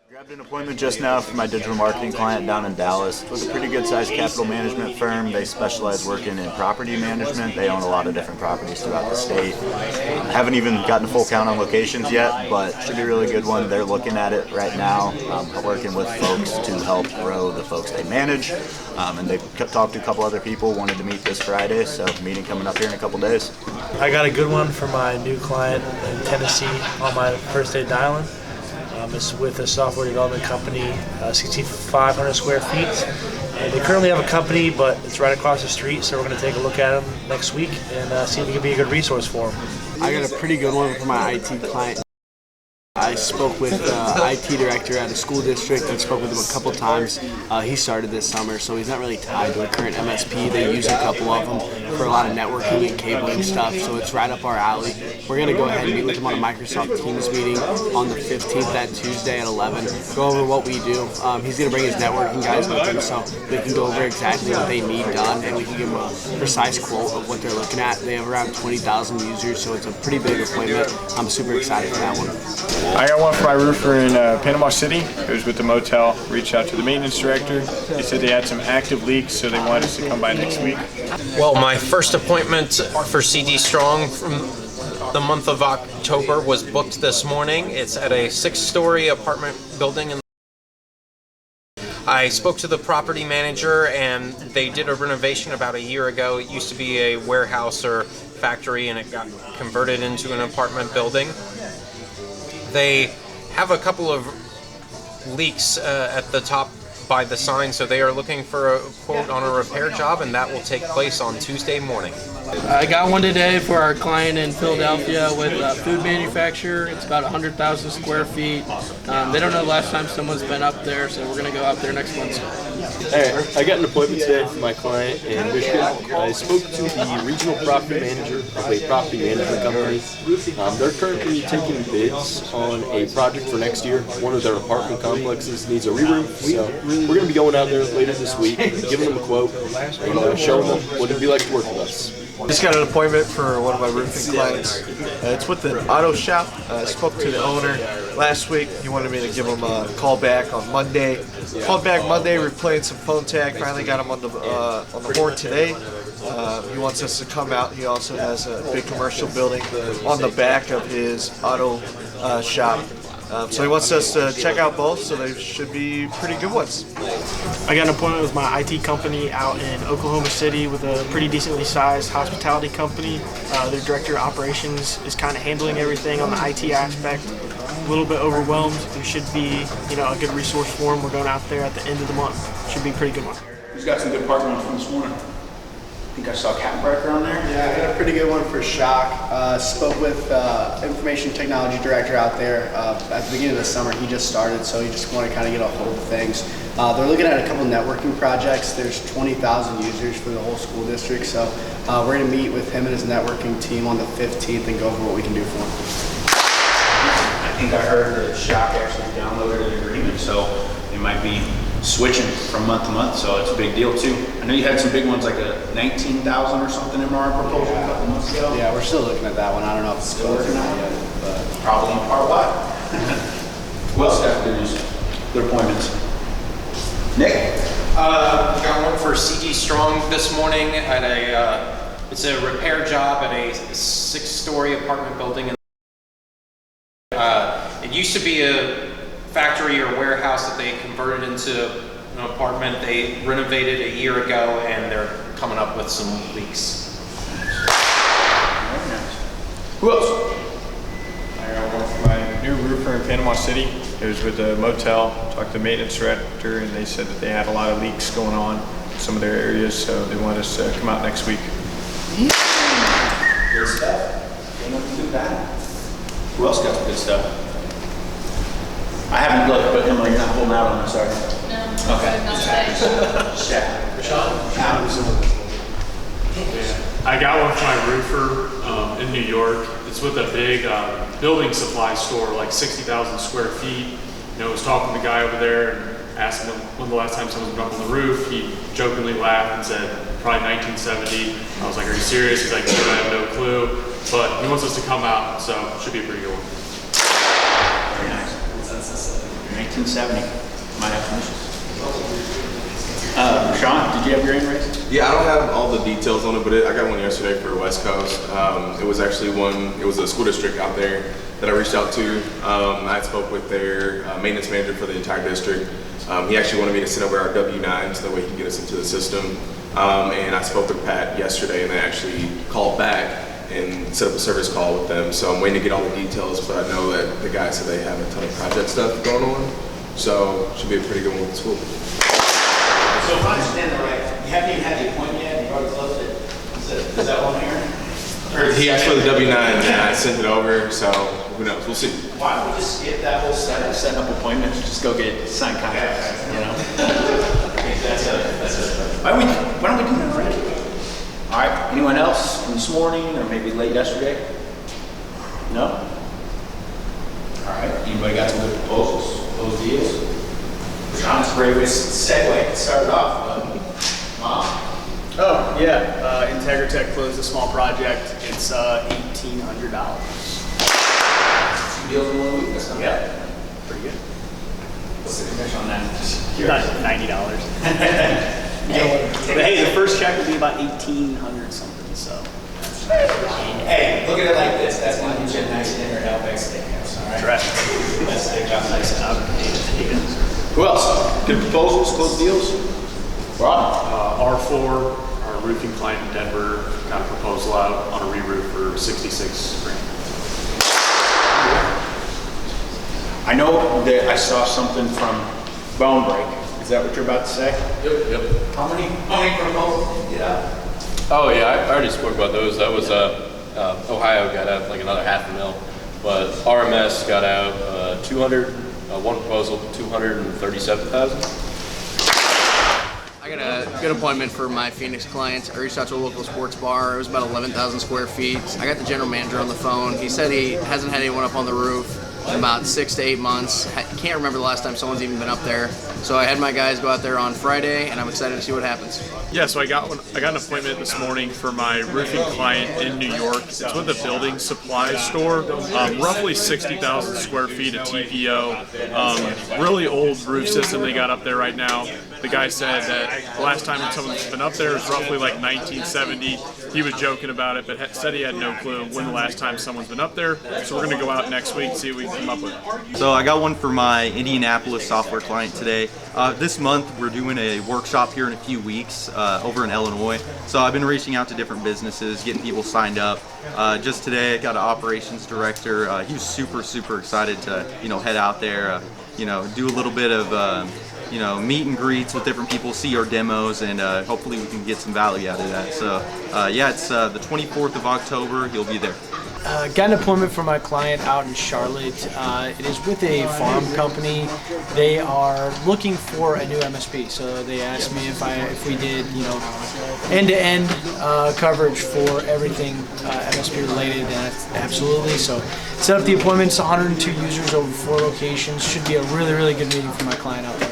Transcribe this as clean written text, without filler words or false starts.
Grabbed an appointment just now for my digital marketing client down in Dallas. It's with a pretty good sized capital management firm. They specialize working in property management. They own a lot of different properties throughout the state. Haven't even gotten a full count on locations yet, but should be a really good one. They're looking at it right now, working with folks to help grow the folks they manage. And they talked to a couple other people, wanted to meet this Friday, so meeting coming up here in a couple days. I got a good one for my new client in Tennessee on my first day at Dillon. It's with a software development company, 6,500 square feet. And they currently have a company, but it's right across the street, so we're going to take a look at them next week and see if we can be a good resource for them. I got a pretty good one for my IT client. I spoke with the IT director at a school district and spoke with him a couple times. He started this summer, so he's not really tied to a current MSP. They use a couple of them for a lot of networking and cabling stuff, so it's right up our alley. We're going to go ahead and meet with him on a Microsoft Teams meeting on the 15th, that Tuesday at 11, go over what we do. He's going to bring his networking guys with him, so we can go over exactly what they need done, and we can give them a precise quote of what they're looking at. They have around 20,000 users, so it's a pretty big appointment. I'm super excited for that one. I got one for my roofer in Panama City. It was with the motel. Reached out to the maintenance director. They said they had some active leaks, so they wanted us to come by next week. Well, my first appointment for CD Strong from the month of October was booked this morning. It's at a 6-story apartment building. I spoke to the property manager, and they did a renovation about a year ago. It used to be a warehouse or factory, and it got converted into an apartment building. They have a couple of leaks at the top by the sign, so they are looking for a quote on a repair job, and that will take place on Tuesday morning. I got one today for our client in Philadelphia with a food manufacturer. It's about 100,000 square feet. They don't know the last time someone's been up there, so we're going to go out there next Wednesday. Hey, I got an appointment today for my client in Michigan. I spoke to the regional property manager of a property management company. They're currently taking bids on a project for next year. One of their apartment complexes needs a reroof, so we're going to be going out there later this week, giving them a quote, and showing them what it'd be like to work with us. Just got an appointment for one of my roofing clients. It's with an auto shop. I spoke to the owner last week. He wanted me to give him a call back on Monday. Called back Monday. We're playing some phone tag. Finally got him on the horn today. He wants us to come out. He also has a big commercial building on the back of his auto shop. So he wants us to check out both, so they should be pretty good ones. I got an appointment with my IT company out in Oklahoma City with a pretty decently sized hospitality company. Their director of operations is kind of handling everything on the IT aspect. A little bit overwhelmed. There should be, a good resource for them. We're going out there at the end of the month. Should be a pretty good one. Who's got some good partner ones from this morning? I think I saw Cat Breaker on there. Yeah, I got a pretty good one for Shock. Spoke with information technology director out there at the beginning of the summer. He just started, so he just wanted to kind of get a hold of things. They're looking at a couple networking projects. There's 20,000 users for the whole school district, so we're going to meet with him and his networking team on the 15th and go over what we can do for him. I think I heard that Shock actually downloaded an agreement, so it might be switching from month to month, so it's a big deal too. I know you had some big ones like a 19,000 or something MRR proposal a couple months ago. Yeah, we're still looking at that one. I don't know if it's closed or not yet, but probably in part why. Who else got good appointments? Nick? Got one for CD Strong this morning at it's a repair job at a 6-story apartment building. It used to be a factory or warehouse that they converted into an apartment. They renovated a year ago, and they're coming up with some leaks. Very nice. Who else? I got one for my new roofer in Panama City. It was with the motel. Talked to the maintenance director, and they said that they had a lot of leaks going on in some of their areas, so they want us to come out next week. Good stuff. Ain't nothing too bad. Who else got the good stuff? I haven't looked, but Emily, you're not holding out on us, are you? No. Okay. Not today. Yeah. I got one for my roofer in New York. It's with a big building supply store, like 60,000 square feet. I was talking to the guy over there and asked him when the last time someone's been up on the roof. He jokingly laughed and said, probably 1970. I was like, are you serious? He's like, I have no clue. But he wants us to come out, so it should be a pretty good one. Very nice. 1970. 1870. Might have commissions. Sean, did you have your hand raised? Yeah, I don't have all the details on it, but I got one yesterday for West Coast. It was actually it was a school district out there that I reached out to. I spoke with their maintenance manager for the entire district. He actually wanted me to send over our W-9 so that way he can get us into the system. And I spoke with Pat yesterday, and they actually called back and set up a service call with them. So I'm waiting to get all the details, but I know that the guys said they have a ton of project stuff going on. So should be a pretty good one with the school. So if I understand that right, you haven't even had the appointment yet, you've already closed it? Is that one here? He asked for the W-9 and I sent it over, so who knows, we'll see. Why don't we just skip that whole setup, setting up appointments, just go get signed contracts, you know? Why don't we do that already? All right, anyone else from this morning or maybe late yesterday? No? All right, anybody got some good proposals, those deals? Sean's a great way to segue, start off. Mom? Oh, yeah. Integratech closed a small project. It's $1,800. 2 deals in 1 week? That's not bad. Pretty good. What's the commission on that? Not $90. But hey, the first check will be about $1,800 something, so. Hey, look at it like this. That's going to get you a nice dinner at Outback Steakhouse, all right? Correct. That's the job nice out. Who else? Good proposals, close deals? Rob? R4, our roofing client in Denver, got a proposal out on a re-roof for $66 grand. I know that I saw something from Bone Break. Is that what you're about to say? Yep. How many proposals did you get out? Oh yeah, I already spoke about those. That was Ohio got out like another $500,000, but RMS got out 200. One proposal, $237,000. I got a good appointment for my Phoenix clients. I reached out to a local sports bar. It was about 11,000 square feet. I got the general manager on the phone. He said he hasn't had anyone up on the roof in about 6 to 8 months. Can't remember the last time someone's even been up there. So I had my guys go out there on Friday, and I'm excited to see what happens. Yeah, so I got an appointment this morning for my roofing client in New York. It's with a building supply store, roughly 60,000 square feet of TPO. Really old roof system they got up there right now. The guy said that the last time someone's been up there is roughly like 1970. He was joking about it, but said he had no clue when the last time someone's been up there. So we're going to go out next week and see what we can come up with. So I got one for my Indianapolis software client today. This month we're doing a workshop here in a few weeks over in Illinois. So I've been reaching out to different businesses, getting people signed up. Just today I got an operations director. He was super excited to head out there, do a little bit of meet and greets with different people, see our demos, and hopefully we can get some value out of that. So yeah, it's the 24th of October. He'll be there. Got an appointment for my client out in Charlotte. It is with a farm company. They are looking for a new MSP. So they asked me if we did end-to-end coverage for everything MSP related, and that's absolutely. So set up the appointments. 102 users over 4 locations. Should be a really good meeting for my client out there.